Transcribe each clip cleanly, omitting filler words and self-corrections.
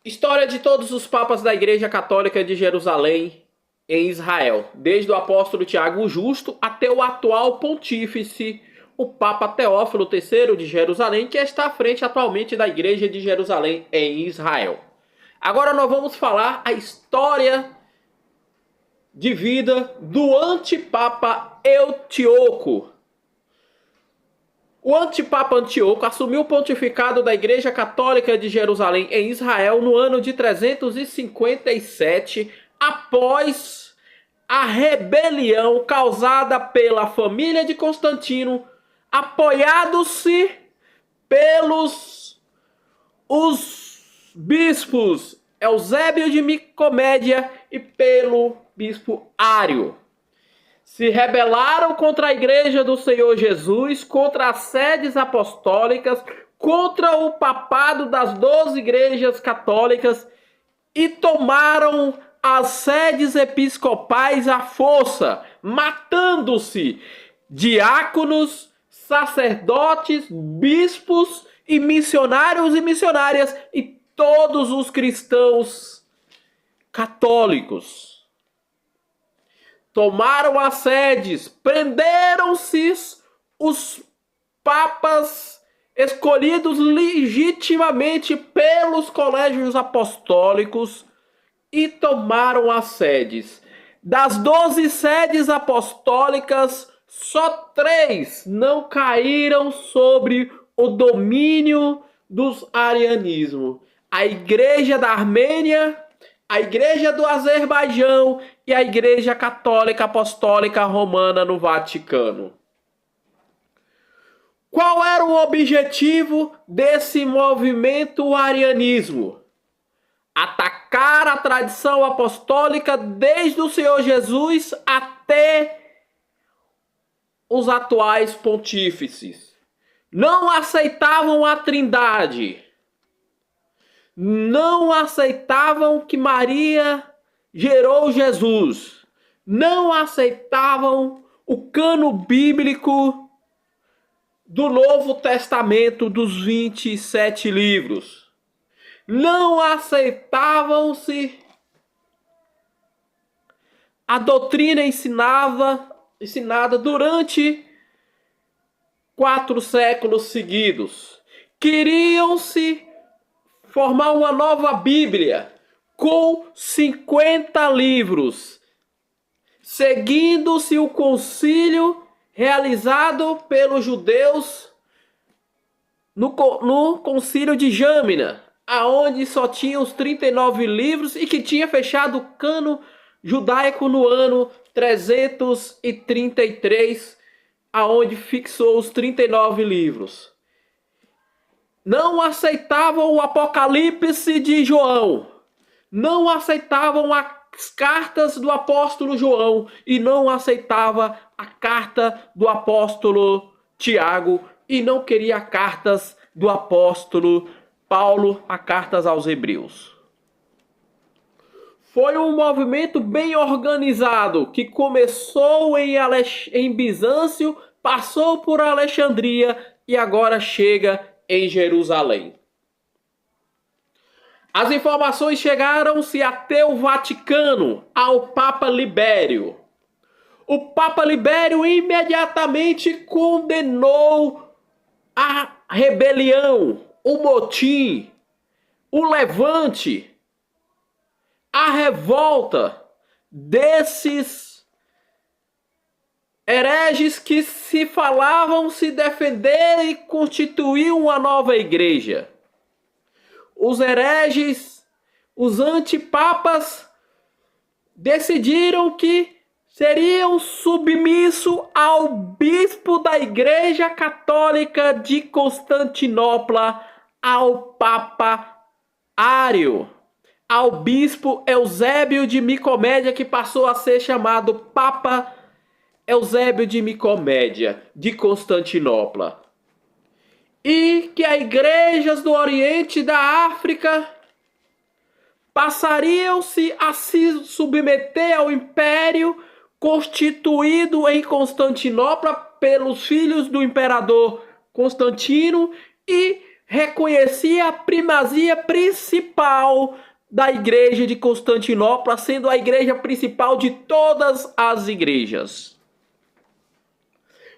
História de todos os papas da Igreja Católica de Jerusalém em Israel, desde o apóstolo Tiago o Justo até o atual pontífice, o Papa Teófilo III de Jerusalém, que está à frente atualmente da Igreja de Jerusalém em Israel. Agora nós vamos falar a história de vida do antipapa Eutíoco. O antipapa Antíoco assumiu o pontificado da Igreja Católica de Jerusalém em Israel no ano de 357, após a rebelião causada pela família de Constantino, apoiados-se pelos os bispos Eusébio de Nicomédia e pelo bispo Ário. Se rebelaram contra a Igreja do Senhor Jesus, contra as sedes apostólicas, contra o papado das 12 igrejas católicas e tomaram as sedes episcopais à força, matando-se diáconos, sacerdotes, bispos e missionárias e todos os cristãos católicos. Tomaram as sedes, prenderam-se os papas escolhidos legitimamente pelos colégios apostólicos e tomaram as sedes. Das 12 sedes apostólicas, só 3 não caíram sobre o domínio dos arianismo. A Igreja da Armênia, a Igreja do Azerbaijão e a Igreja Católica Apostólica Romana no Vaticano. Qual era o objetivo desse movimento arianismo? Atacar a tradição apostólica desde o Senhor Jesus até os atuais pontífices. Não aceitavam a Trindade. Não aceitavam que Maria gerou Jesus. Não aceitavam o cano bíblico do Novo Testamento dos 27 livros. Não aceitavam-se a doutrina ensinada durante 4 séculos seguidos. Queriam-se formar uma nova Bíblia com 50 livros, seguindo-se o concílio realizado pelos judeus no concílio de Jâmina, aonde só tinha os 39 livros e que tinha fechado o cano judaico no ano 333, aonde fixou os 39 livros. Não aceitavam o Apocalipse de João, não aceitavam as cartas do apóstolo João e não aceitava a carta do apóstolo Tiago e não queria cartas do apóstolo Paulo, as cartas aos Hebreus. Foi um movimento bem organizado que começou em Bizâncio, passou por Alexandria e agora chega em Jerusalém. As informações chegaram-se até o Vaticano, ao Papa Libério. O Papa Libério imediatamente condenou a rebelião, o motim, o levante, a revolta desses hereges que se falavam se defender e constituir uma nova igreja. Os hereges, os antipapas, decidiram que seriam submissos ao bispo da Igreja Católica de Constantinopla, ao Papa Ário, ao bispo Eusébio de Nicomédia, que passou a ser chamado Papa Eusébio de Nicomédia, de Constantinopla. E que as igrejas do Oriente e da África passariam-se a se submeter ao império constituído em Constantinopla pelos filhos do imperador Constantino e reconhecia a primazia principal da igreja de Constantinopla, sendo a igreja principal de todas as igrejas.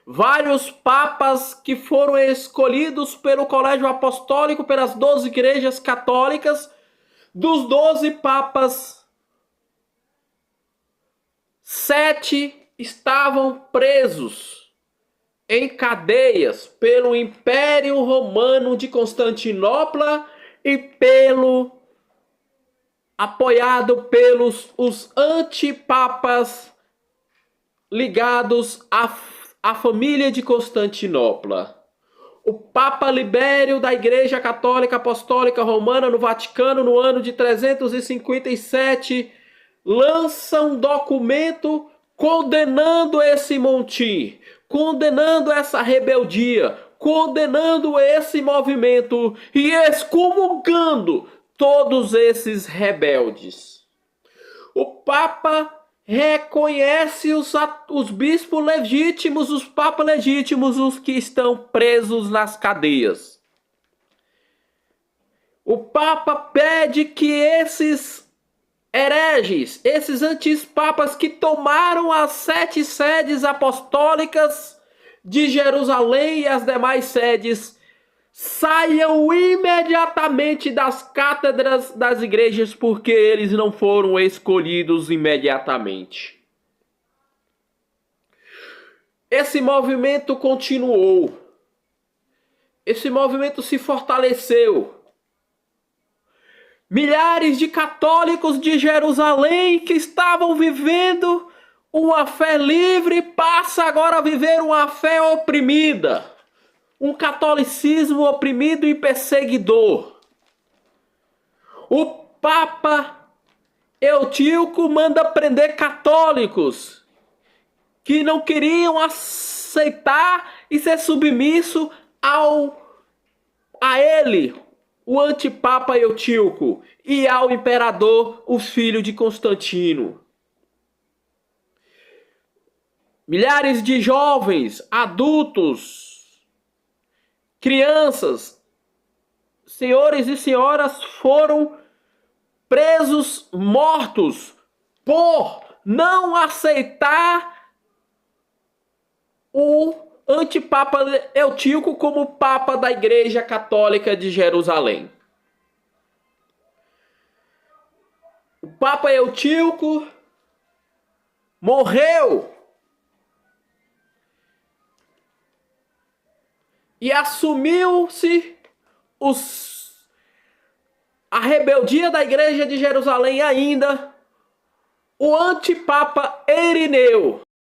Vários papas que foram escolhidos pelo Colégio Apostólico, pelas 12 igrejas católicas, dos 12 papas, 7 estavam presos em cadeias pelo Império Romano de Constantinopla e apoiado pelos os antipapas ligados à família de Constantinopla. O Papa Libério da Igreja Católica Apostólica Romana no Vaticano, no ano de 357, lança um documento condenando esse motim, condenando essa rebeldia, condenando esse movimento e excomungando todos esses rebeldes. O Papa reconhece os bispos legítimos, os papas legítimos, os que estão presos nas cadeias. O Papa pede que esses hereges, esses antipapas que tomaram as 7 sedes apostólicas de Jerusalém e as demais sedes, saiam imediatamente das cátedras das igrejas, porque eles não foram escolhidos imediatamente. Esse movimento continuou. Esse movimento se fortaleceu. Milhares de católicos de Jerusalém que estavam vivendo uma fé livre passa agora a viver uma fé oprimida. Um catolicismo oprimido e perseguidor. O Papa Eutíoco manda prender católicos que não queriam aceitar e ser submisso a ele, o antipapa Eutíoco, e ao imperador, o filho de Constantino. Milhares de jovens, adultos, crianças, senhores e senhoras foram presos, mortos, por não aceitar o antipapa Eutíoco como papa da Igreja Católica de Jerusalém. O Papa Eutíoco morreu e assumiu-se a rebeldia da Igreja de Jerusalém ainda o antipapa Irineu.